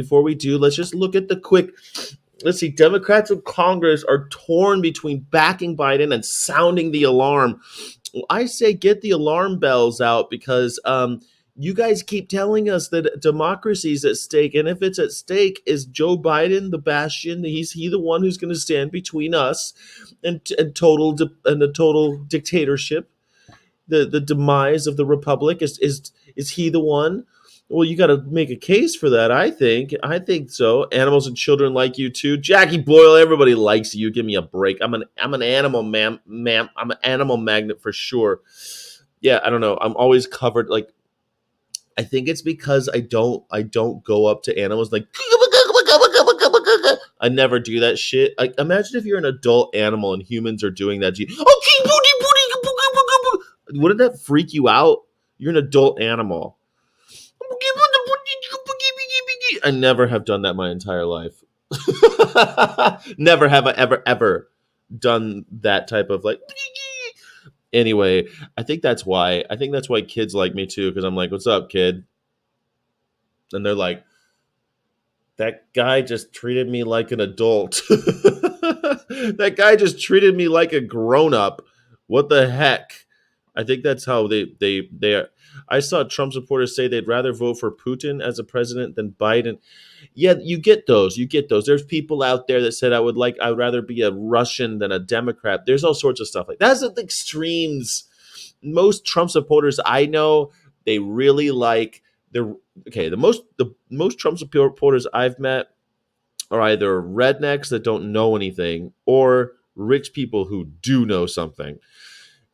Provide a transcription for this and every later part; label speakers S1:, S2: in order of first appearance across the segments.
S1: before we do, let's just look at the quick. Let's see. Democrats in Congress are torn between backing Biden and sounding the alarm. Well, I say get the alarm bells out because you guys keep telling us that democracy is at stake, and if it's at stake, is Joe Biden the bastion? He's the one who's going to stand between us and the total dictatorship, the demise of the republic? Is he the one? Well, you got to make a case for that. I think so. Animals and children like you too. Jackie Boyle, everybody likes you. Give me a break. I'm an animal, ma'am. I'm an animal magnet for sure. Yeah, I don't know. I'm always covered. Like, I think it's because I don't go up to animals like. I never do that shit. Like, imagine if you're an adult animal and humans are doing that to you. Wouldn't that freak you out? You're an adult animal. I never have done that my entire life. Never have I ever done that type of like. Anyway, I think that's why kids like me too, because I'm like, "What's up, kid?" And they're like, "That guy just treated me like an adult. That guy just treated me like a grown up. What the heck?" I think that's how they are. I saw Trump supporters say they'd rather vote for Putin as a president than Biden. Yeah, you get those. You get those. There's people out there that said I would rather be a Russian than a Democrat. There's all sorts of stuff like that's at the extremes. Most Trump supporters I know, they really like the okay. The most Trump supporters I've met are either rednecks that don't know anything or rich people who do know something,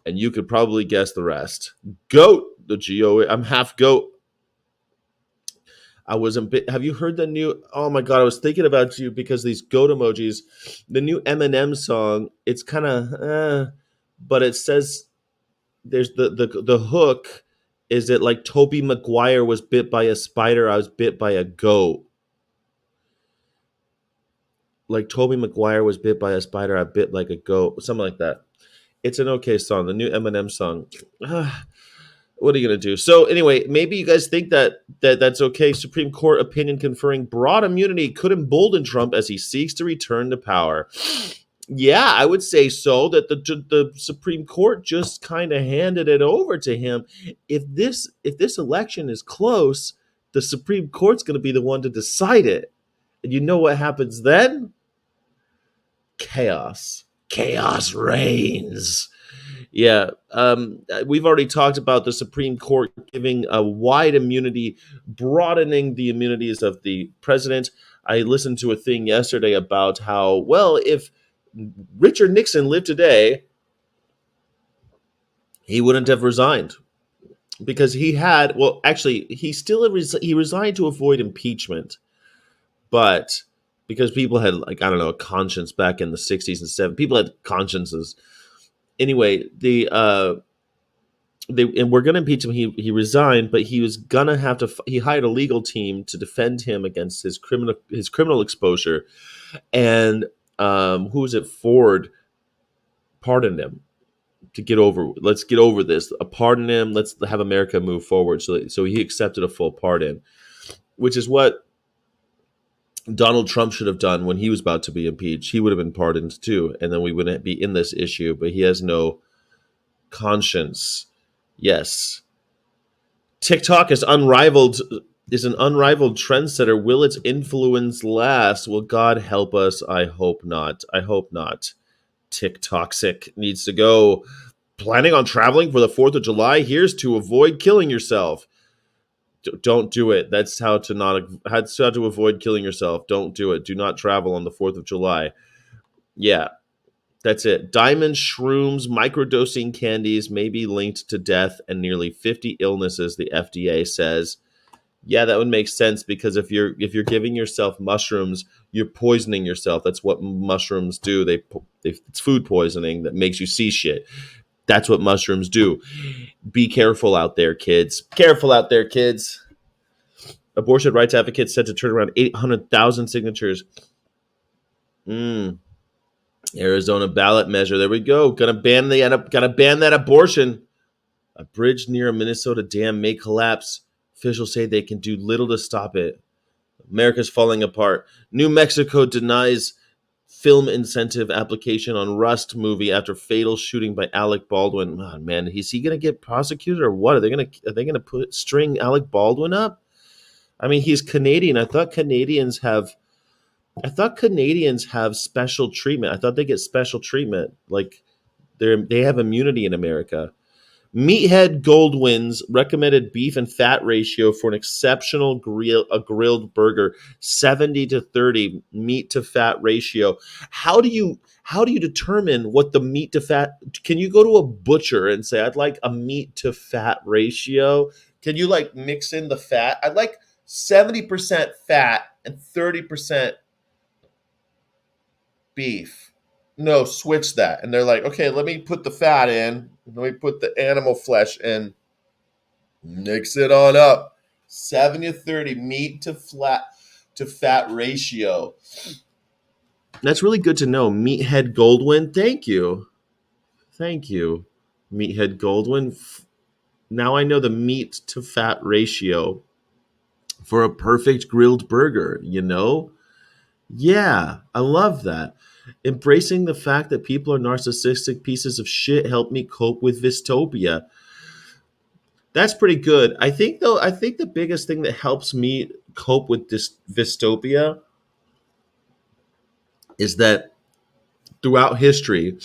S1: and you could probably guess the rest. Goat, the GOA. I'm half goat. I was a bit. Have you heard the new? Oh my god, I was thinking about you because these goat emojis. The new Eminem song. It's kind of, but it says there's the hook. Is it like Toby Maguire was bit by a spider? I was bit by a goat. Like Toby Maguire was bit by a spider. I bit like a goat. Something like that. It's an okay song. The new Eminem song. What are you gonna do? So anyway, maybe you guys think that's okay. Supreme Court opinion conferring broad immunity could embolden Trump as he seeks to return to power. Yeah, I would say so. That the Supreme Court just kind of handed it over to him. If this election is close, the Supreme Court's going to be the one to decide it. And you know what happens then? Chaos. Chaos reigns. Yeah, we've already talked about the Supreme Court giving a wide immunity, broadening the immunities of the president. I listened to a thing yesterday about how, well, if Richard Nixon lived today, he wouldn't have resigned because well, actually, he resigned to avoid impeachment, but because people had, like, I don't know, a conscience back in the 60s and 70s, people had consciences. Anyway, and we're going to impeach him. He resigned, but he was gonna have to. He hired a legal team to defend him against his criminal exposure, and who was it? Ford pardoned him to get over. Let's get over this. Pardon him. Let's have America move forward. So he accepted a full pardon, which is what Donald Trump should have done when he was about to be impeached. He would have been pardoned too, and then we wouldn't be in this issue. But he has no conscience. Yes. TikTok is an unrivaled trendsetter. Will its influence last? Will God help us? I hope not. I hope not. TikToxic needs to go. Planning on traveling for the 4th of July? Here's to avoid killing yourself. Don't do it. That's how to avoid killing yourself. Don't do it. Do not travel on the 4th of July. Yeah. That's it. Diamond shrooms, microdosing candies may be linked to death and nearly 50 illnesses, the FDA says. Yeah, that would make sense because if you're giving yourself mushrooms, you're poisoning yourself. That's what mushrooms do. It's food poisoning that makes you see shit. That's what mushrooms do. Be careful out there, kids. Careful out there, kids. Abortion rights advocates said to turn around 800,000 signatures. Arizona ballot measure. There we go. Gotta ban that abortion. A bridge near a Minnesota dam may collapse. Officials say they can do little to stop it. America's falling apart. New Mexico denies film incentive application on Rust movie after fatal shooting by Alec Baldwin. Oh, man, is he gonna get prosecuted or what? Are they gonna put string Alec Baldwin up? I mean, he's Canadian. I thought Canadians have special treatment. I thought they get special treatment. Like they have immunity in America. Meathead Goldwyn's recommended beef and fat ratio for an exceptional grilled burger, 70-30 meat to fat ratio. How do you determine what the meat to fat? Can you go to a butcher and say I'd like a meat to fat ratio? Can you like mix in the fat? I'd like 70% fat and 30% beef. No, switch that. And they're like, okay, let me put the fat in. Let me put the animal flesh in. Mix it on up. 70-30 meat to fat ratio. That's really good to know. Meathead Goldwyn. Thank you. Thank you. Meathead Goldwyn. Now I know the meat to fat ratio for a perfect grilled burger, you know? Yeah, I love that. Embracing the fact that people are narcissistic pieces of shit helped me cope with dystopia. That's pretty good. I think the biggest thing that helps me cope with this dystopia is that throughout history,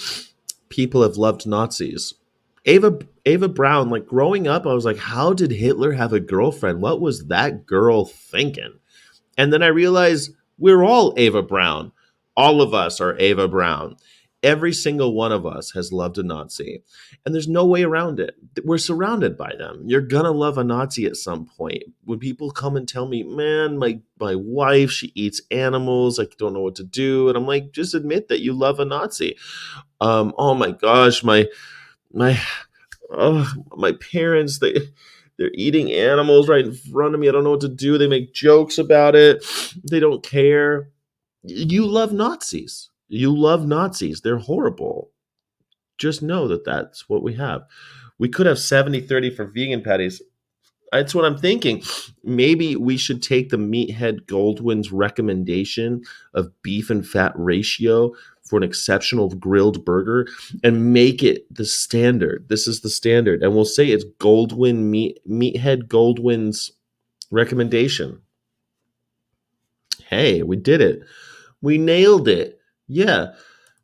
S1: people have loved Nazis. Ava Brown, like growing up, I was like, how did Hitler have a girlfriend? What was that girl thinking? And then I realized we're all Ava Brown. All of us are Ava Brown. Every single one of us has loved a Nazi. And there's no way around it. We're surrounded by them. You're going to love a Nazi at some point. When people come and tell me, man, my wife, she eats animals. I don't know what to do. And I'm like, just admit that you love a Nazi. Oh my gosh, my my parents, they're eating animals right in front of me. I don't know what to do. They make jokes about it. They don't care. You love Nazis. You love Nazis. They're horrible. Just know that that's what we have. We could have 70-30 for vegan patties. That's what I'm thinking. Maybe we should take the Meathead Goldwyn's recommendation of beef and fat ratio for an exceptional grilled burger and make it the standard. This is the standard. And we'll say it's Meathead Goldwyn's recommendation. Hey, we did it. We nailed it. Yeah,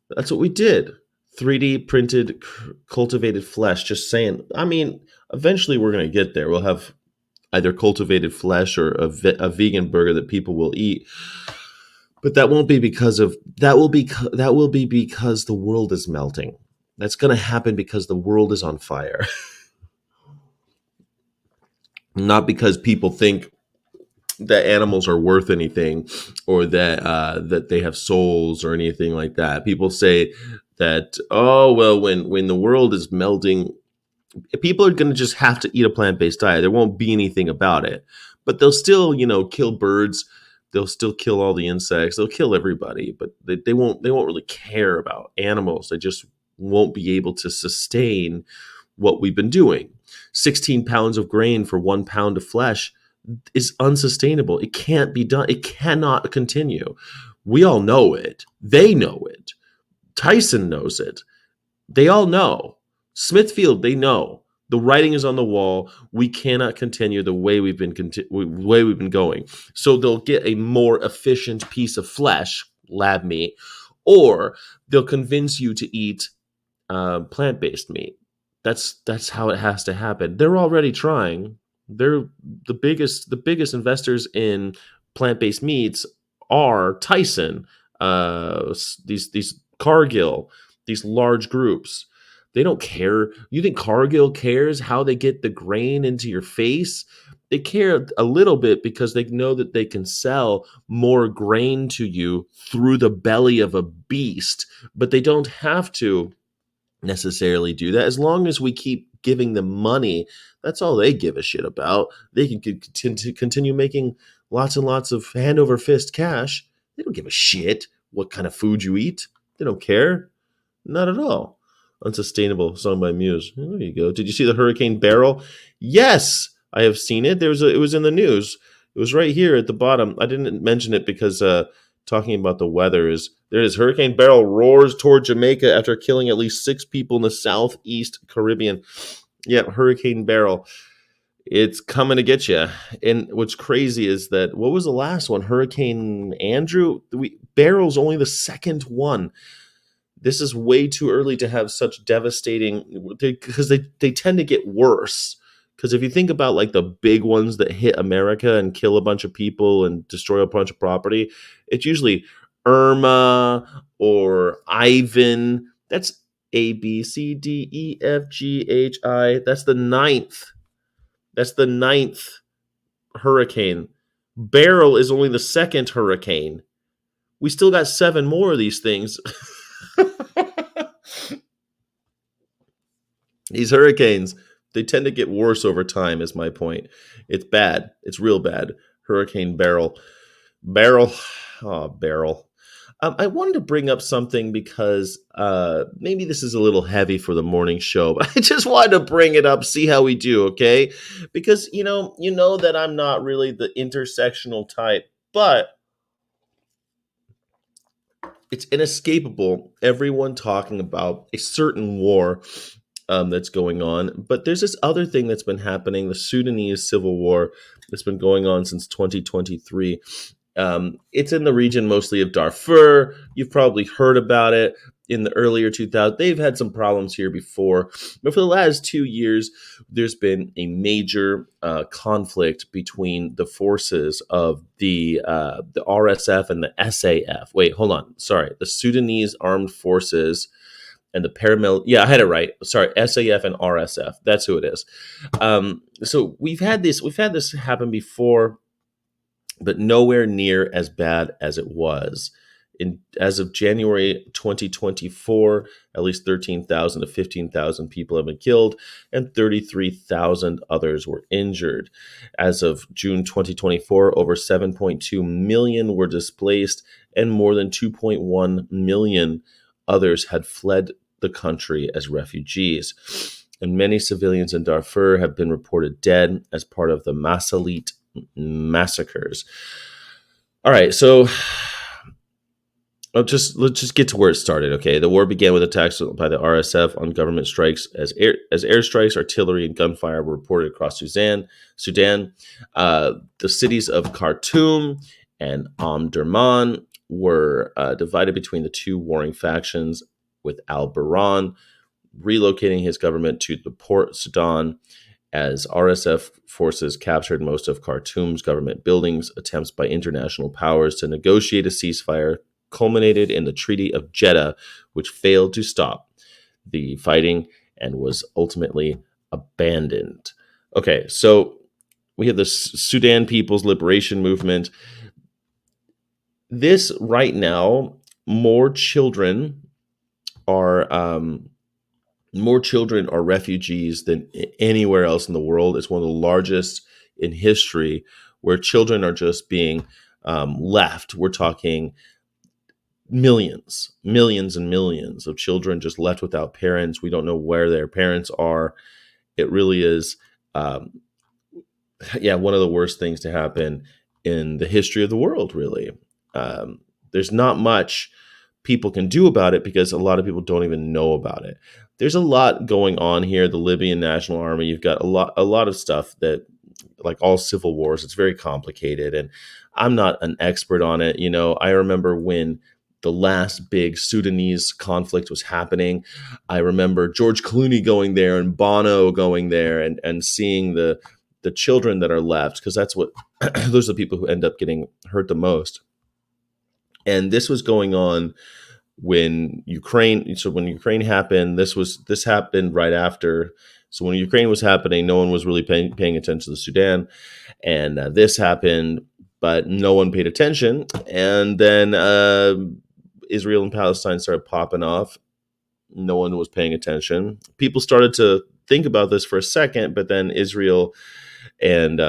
S1: that's what we did. 3D printed cultivated flesh. Just saying. I mean, eventually we're going to get there. We'll have either cultivated flesh or a vegan burger that people will eat. But that won't be because of that will be because the world is melting. That's going to happen because the world is on fire. Not because people think that animals are worth anything or that they have souls or anything like that. People say that, oh well, when the world is melting, people are going to just have to eat a plant-based diet. There won't be anything about it, but they'll still, kill birds. They'll still kill all the insects. They'll kill everybody, but they won't really care about animals. They just won't be able to sustain what we've been doing. 16 pounds of grain for 1 pound of flesh is unsustainable. It can't be done. It cannot continue. We all know it. They know it. Tyson knows it. They all know. Smithfield, they know. The writing is on the wall. We cannot continue the way way we've been going. So they'll get a more efficient piece of flesh, lab meat, or they'll convince you to eat plant-based meat. That's how it has to happen. They're already trying. They're the biggest investors in plant-based meats are Tyson, these Cargill, these large groups. They don't care. You think Cargill cares how they get the grain into your face? They care a little bit because they know that they can sell more grain to you through the belly of a beast, but they don't have to necessarily do that. As long as we keep giving them money, that's all they give a shit about. They can continue making lots and lots of hand over fist cash. They don't give a shit what kind of food you eat. They don't care. Not at all. Unsustainable, song by Muse. There you go. Did you see the Hurricane Beryl? Yes, I have seen it. It was in the news. It was right here at the bottom. I didn't mention it because talking about the weather is there is Hurricane Beryl roars toward Jamaica after killing at least 6 people in the southeast Caribbean. Yeah, Hurricane Beryl. It's coming to get you. And what's crazy is that what was the last one? Hurricane Andrew. Beryl's only the second one. This is way too early to have such devastating because they tend to get worse. Because if you think about like the big ones that hit America and kill a bunch of people and destroy a bunch of property, it's usually Irma or Ivan. That's ABCDEFGHI. That's the ninth. That's the ninth hurricane. Beryl is only the second hurricane. We still got 7 more of these things. These hurricanes, they tend to get worse over time, is my point. It's bad. It's real bad. Hurricane Beryl. Beryl. Oh, Beryl. I wanted to bring up something because maybe this is a little heavy for the morning show, but I just wanted to bring it up, see how we do, okay? Because you know that I'm not really the intersectional type, but it's inescapable. Everyone talking about a certain war that's going on. But there's this other thing that's been happening, the Sudanese civil war that's been going on since 2023. It's in the region mostly of Darfur. You've probably heard about it in the earlier 2000s. They've had some problems here before, but for the last 2 years, there's been a major conflict between the forces of the RSF and the SAF. Wait, hold on. Sorry, the Sudanese Armed Forces and the paramilitary. Yeah, I had it right. Sorry, SAF and RSF. That's who it is. So we've had this. We've had this happen before, but nowhere near as bad as it was. As of January 2024, at least 13,000 to 15,000 people have been killed and 33,000 others were injured. As of June 2024, over 7.2 million were displaced and more than 2.1 million others had fled the country as refugees. And many civilians in Darfur have been reported dead as part of the Masalit massacres. All right, so let's just get to where it started. Okay, the war began with attacks by the RSF on government strikes as airstrikes, artillery, and gunfire were reported across Sudan. The cities of Khartoum and Omdurman were divided between the two warring factions, with Al Burhan relocating his government to the Port Sudan as RSF forces captured most of Khartoum's government buildings. Attempts by international powers to negotiate a ceasefire culminated in the Treaty of Jeddah, which failed to stop the fighting and was ultimately abandoned. Okay, so we have the Sudan People's Liberation Movement. This right now, more children are refugees than anywhere else in the world. It's one of the largest in history where children are just being left. We're talking millions and millions of children just left without parents. We don't know where their parents are. It really is, one of the worst things to happen in the history of the world, really. There's not much people can do about it because a lot of people don't even know about it. There's a lot going on here. The Libyan National Army, you've got a lot of stuff that, like all civil wars, it's very complicated, and I'm not an expert on it. I remember when the last big Sudanese conflict was happening. I remember George Clooney going there and Bono going there and seeing the children that are left, because that's what those are the people who end up getting hurt the most. And this was going on when Ukraine. So when Ukraine happened, this happened right after. So when Ukraine was happening, no one was really paying attention to Sudan, and this happened, but no one paid attention. And then Israel and Palestine started popping off. No one was paying attention. People started to think about this for a second, but then Israel and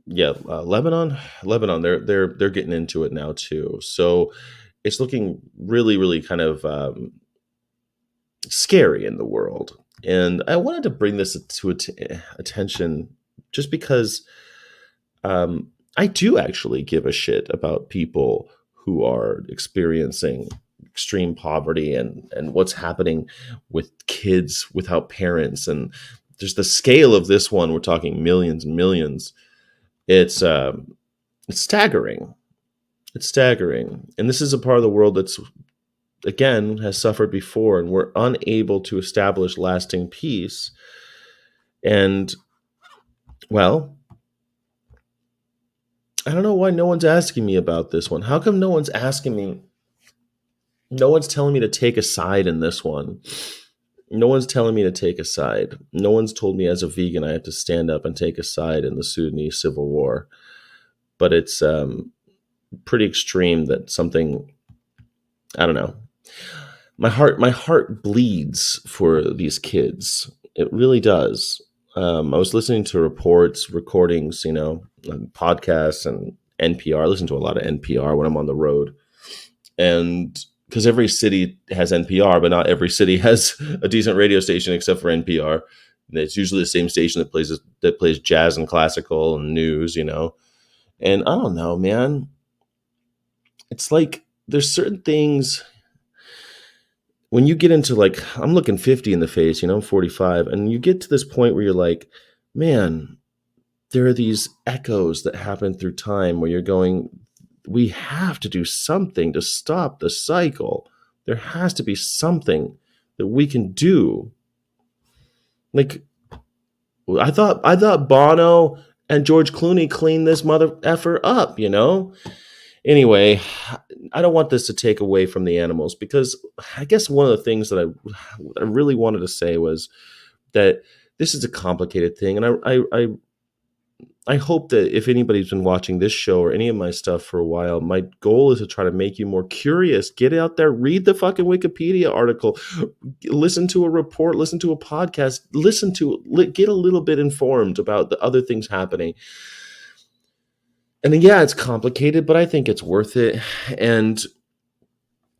S1: Lebanon, they're getting into it now too. So it's looking really, really kind of scary in the world. And I wanted to bring this to attention just because I do actually give a shit about people who are experiencing extreme poverty and what's happening with kids without parents. And there's the scale of this one. We're talking millions and millions. It's staggering. It's staggering. And this is a part of the world that's, again, has suffered before, and we're unable to establish lasting peace. And, well, I don't know why no one's asking me about this one. How come no one's asking me? No one's telling me to take a side in this one. No one's telling me to take a side. No one's told me as a vegan I have to stand up and take a side in the Sudanese civil war. But it's pretty extreme that something, I don't know. My heart bleeds for these kids. It really does. I was listening to recordings, podcasts and NPR. I listen to a lot of NPR when I'm on the road. And because every city has NPR, but not every city has a decent radio station except for NPR. And it's usually the same station that plays jazz and classical and news, And I don't know, man. It's like there's certain things when you get into, like, I'm looking 50 in the face, I'm 45, and you get to this point where you're like, man, there are these echoes that happen through time where you're going, we have to do something to stop the cycle. There has to be something that we can do. Like, I thought Bono and George Clooney cleaned this mother effer up, Anyway, I don't want this to take away from the animals, because I guess one of the things that I really wanted to say was that this is a complicated thing. And I hope that if anybody's been watching this show or any of my stuff for a while, my goal is to try to make you more curious. Get out there, read the fucking Wikipedia article, listen to a report, listen to a podcast, get a little bit informed about the other things happening. And yeah, it's complicated, but I think it's worth it. And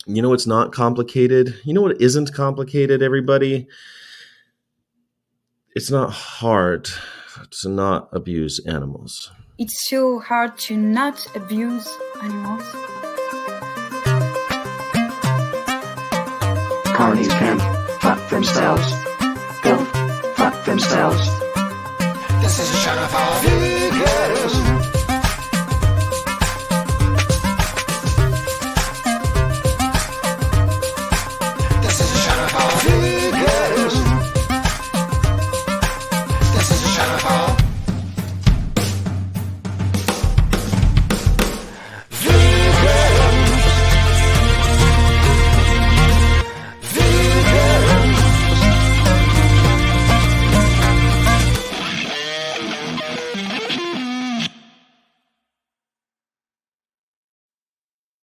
S1: it's not complicated. You know what isn't complicated, everybody? It's not hard to not abuse animals.
S2: It's so hard to not abuse animals.
S3: Carnies can fuck themselves. Go fuck themselves.
S4: This is a show for vegans.